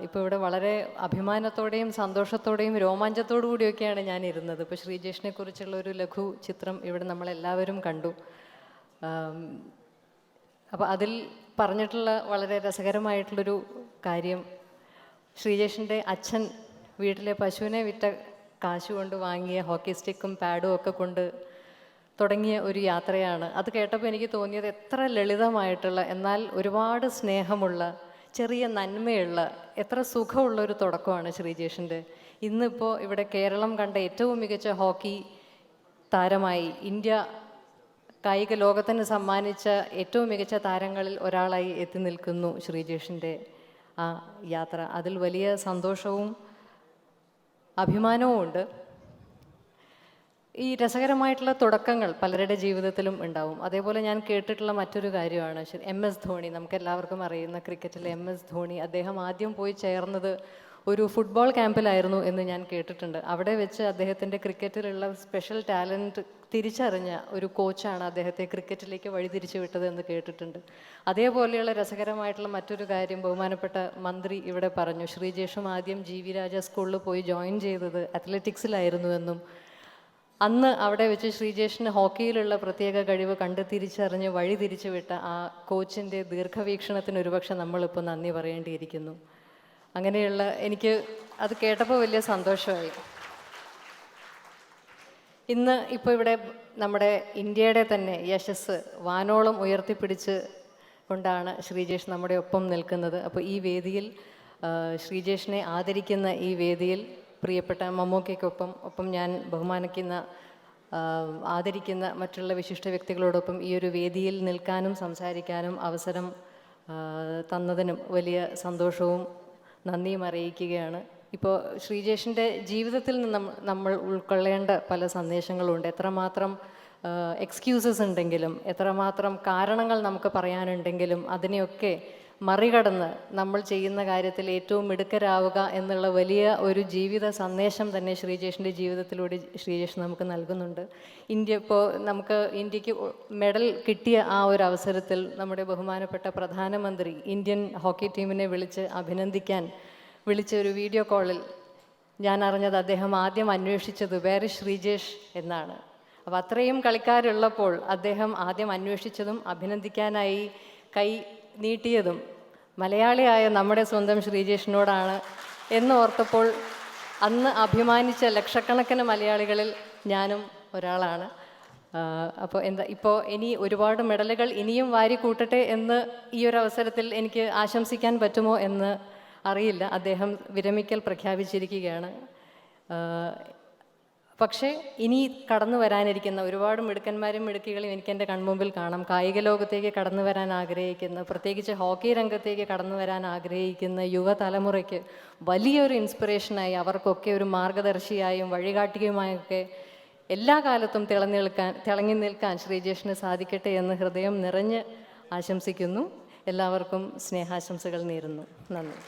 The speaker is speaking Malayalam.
ഇപ്പോൾ ഇവിടെ വളരെ അഭിമാനത്തോടെയും സന്തോഷത്തോടെയും രോമാഞ്ചത്തോടു കൂടിയൊക്കെയാണ് ഞാൻ ഇരുന്നത്. ഇപ്പോൾ ശ്രീജേഷിനെ കുറിച്ചുള്ള ഒരു ലഘു ചിത്രം ഇവിടെ നമ്മളെല്ലാവരും കണ്ടു. അപ്പോൾ അതിൽ പറഞ്ഞിട്ടുള്ള വളരെ രസകരമായിട്ടുള്ളൊരു കാര്യം, ശ്രീജേഷിൻ്റെ അച്ഛൻ വീട്ടിലെ പശുവിനെ വിറ്റ കാശ് കൊണ്ട് വാങ്ങിയ ഹോക്കി സ്റ്റിക്കും പാഡും ഒക്കെ കൊണ്ട് തുടങ്ങിയ ഒരു യാത്രയാണ്. അത് കേട്ടപ്പോൾ എനിക്ക് തോന്നിയത് എത്ര ലളിതമായിട്ടുള്ള എന്നാൽ ഒരുപാട് സ്നേഹമുള്ള ചെറിയ നന്മയുള്ള എത്ര സുഖമുള്ളൊരു തുടക്കമാണ് ശ്രീജേഷിൻ്റെ. ഇന്നിപ്പോൾ ഇവിടെ കേരളം കണ്ട ഏറ്റവും മികച്ച ഹോക്കി താരമായി, ഇന്ത്യ കായിക ലോകത്തിന് സമ്മാനിച്ച ഏറ്റവും മികച്ച താരങ്ങളിൽ ഒരാളായി എത്തി നിൽക്കുന്നു ശ്രീജേഷിൻ്റെ ആ യാത്ര. അതിൽ വലിയ സന്തോഷവും അഭിമാനവും ഉണ്ട്. ഈ രസകരമായിട്ടുള്ള തുടക്കങ്ങൾ പലരുടെ ജീവിതത്തിലും ഉണ്ടാവും. അതേപോലെ ഞാൻ കേട്ടിട്ടുള്ള മറ്റൊരു കാര്യമാണ് MS ധോണി. നമുക്കെല്ലാവർക്കും അറിയുന്ന ക്രിക്കറ്റിലെ MS ധോണി. അദ്ദേഹം ആദ്യം പോയി ചേർന്നത് ഒരു ഫുട്ബോൾ ക്യാമ്പിലായിരുന്നു എന്ന് ഞാൻ കേട്ടിട്ടുണ്ട്. അവിടെ വെച്ച് അദ്ദേഹത്തിൻ്റെ ക്രിക്കറ്റിലുള്ള സ്പെഷ്യൽ ടാലൻറ്റ് തിരിച്ചറിഞ്ഞ ഒരു കോച്ചാണ് അദ്ദേഹത്തെ ക്രിക്കറ്റിലേക്ക് വഴിതിരിച്ചു വിട്ടത് എന്ന് കേട്ടിട്ടുണ്ട്. അതേപോലെയുള്ള രസകരമായിട്ടുള്ള മറ്റൊരു കാര്യം ബഹുമാനപ്പെട്ട മന്ത്രി ഇവിടെ പറഞ്ഞു. ശ്രീജേഷും ആദ്യം GV രാജ സ്കൂളിൽ പോയി ജോയിൻ ചെയ്തത് അത്ലറ്റിക്സിലായിരുന്നു എന്നും അന്ന് അവിടെ വെച്ച് ശ്രീജേഷിന് ഹോക്കിയിലുള്ള പ്രത്യേക കഴിവ് കണ്ട് തിരിച്ചറിഞ്ഞ് വഴി തിരിച്ചു വിട്ട ആ കോച്ചിൻ്റെ ദീർഘവീക്ഷണത്തിന് ഒരുപക്ഷെ നമ്മളിപ്പോൾ നന്ദി പറയേണ്ടിയിരിക്കുന്നു. അങ്ങനെയുള്ള എനിക്ക് അത് കേട്ടപ്പോൾ വലിയ സന്തോഷമായി. ഇന്ന് ഇപ്പോൾ ഇവിടെ നമ്മുടെ ഇന്ത്യയുടെ തന്നെ യശസ് വാനോളം ഉയർത്തിപ്പിടിച്ച് കൊണ്ടാണ് ശ്രീജേഷ് നമ്മുടെ ഒപ്പം നിൽക്കുന്നത്. അപ്പോൾ ഈ വേദിയിൽ ശ്രീജേഷിനെ ആദരിക്കുന്ന ഈ വേദിയിൽ പ്രിയപ്പെട്ട മമ്മൂക്കയ്ക്കൊപ്പം ഞാൻ ബഹുമാനിക്കുന്ന ആദരിക്കുന്ന മറ്റുള്ള വിശിഷ്ട വ്യക്തികളോടൊപ്പം ഈ ഒരു വേദിയിൽ നിൽക്കാനും സംസാരിക്കാനും അവസരം തന്നതിനും വലിയ സന്തോഷവും നന്ദിയും അറിയിക്കുകയാണ്. ഇപ്പോൾ ശ്രീജേഷിൻ്റെ ജീവിതത്തിൽ നിന്ന് നമ്മൾ ഉൾക്കൊള്ളേണ്ട പല സന്ദേശങ്ങളുണ്ട്. എത്രമാത്രം എക്സ്ക്യൂസസ് ഉണ്ടെങ്കിലും എത്രമാത്രം കാരണങ്ങൾ നമുക്ക് പറയാനുണ്ടെങ്കിലും അതിനെയൊക്കെ മറികടന്ന് നമ്മൾ ചെയ്യുന്ന കാര്യത്തിൽ ഏറ്റവും മിടുക്കരാവുക എന്നുള്ള വലിയ ഒരു ജീവിത സന്ദേശം തന്നെ ശ്രീജേഷിൻ്റെ ജീവിതത്തിലൂടെ ശ്രീജേഷ് നമുക്ക് നൽകുന്നുണ്ട്. ഇപ്പോൾ നമുക്ക് ഇന്ത്യക്ക് മെഡൽ കിട്ടിയ ആ ഒരു അവസരത്തിൽ നമ്മുടെ ബഹുമാനപ്പെട്ട പ്രധാനമന്ത്രി ഇന്ത്യൻ ഹോക്കി ടീമിനെ വിളിച്ച ഒരു വീഡിയോ കോളിൽ ഞാൻ അറിഞ്ഞത് അദ്ദേഹം ആദ്യം അന്വേഷിച്ചത് വേർ ഈസ് ശ്രീജേഷ് എന്നാണ്. അപ്പോൾ അത്രയും കളിക്കാരുള്ളപ്പോൾ അദ്ദേഹം ആദ്യം അന്വേഷിച്ചതും അഭിനന്ദിക്കാനായി കൈ നീട്ടിയതും മലയാളിയായ നമ്മുടെ സ്വന്തം ശ്രീജേഷിനോടാണ് എന്ന് ഓർത്തപ്പോൾ അന്ന് അഭിമാനിച്ച ലക്ഷക്കണക്കിന് മലയാളികളിൽ ഞാനും ഒരാളാണ്. അപ്പോൾ ഇപ്പോൾ ഇനി ഒരുപാട് മെഡലുകൾ ഇനിയും വാരി കൂട്ടട്ടെ എന്ന് ഈ ഒരു അവസരത്തിൽ എനിക്ക് ആശംസിക്കാൻ പറ്റുമോ എന്ന് അറിയില്ല. അദ്ദേഹം വിരമിക്കൽ പ്രഖ്യാപിച്ചിരിക്കുകയാണ്. പക്ഷേ ഇനി കടന്നു വരാനിരിക്കുന്ന ഒരുപാട് മിടുക്കന്മാരും മിടുക്കികളും എനിക്ക് എൻ്റെ കൺമുമ്പിൽ കാണാം. കായിക ലോകത്തേക്ക് കടന്നു വരാൻ ആഗ്രഹിക്കുന്ന, പ്രത്യേകിച്ച് ഹോക്കി രംഗത്തേക്ക് കടന്നു വരാൻ ആഗ്രഹിക്കുന്ന യുവതലമുറയ്ക്ക് വലിയൊരു ഇൻസ്പിറേഷനായി, അവർക്കൊക്കെ ഒരു മാർഗദർശിയായും വഴികാട്ടിയുമായൊക്കെ എല്ലാ കാലത്തും തിളങ്ങി നിൽക്കാൻ ശ്രീജേഷിന് സാധിക്കട്ടെ എന്ന് ഹൃദയം നിറഞ്ഞ് ആശംസിക്കുന്നു. എല്ലാവർക്കും സ്നേഹാശംസകൾ നേരുന്നു. നന്ദി.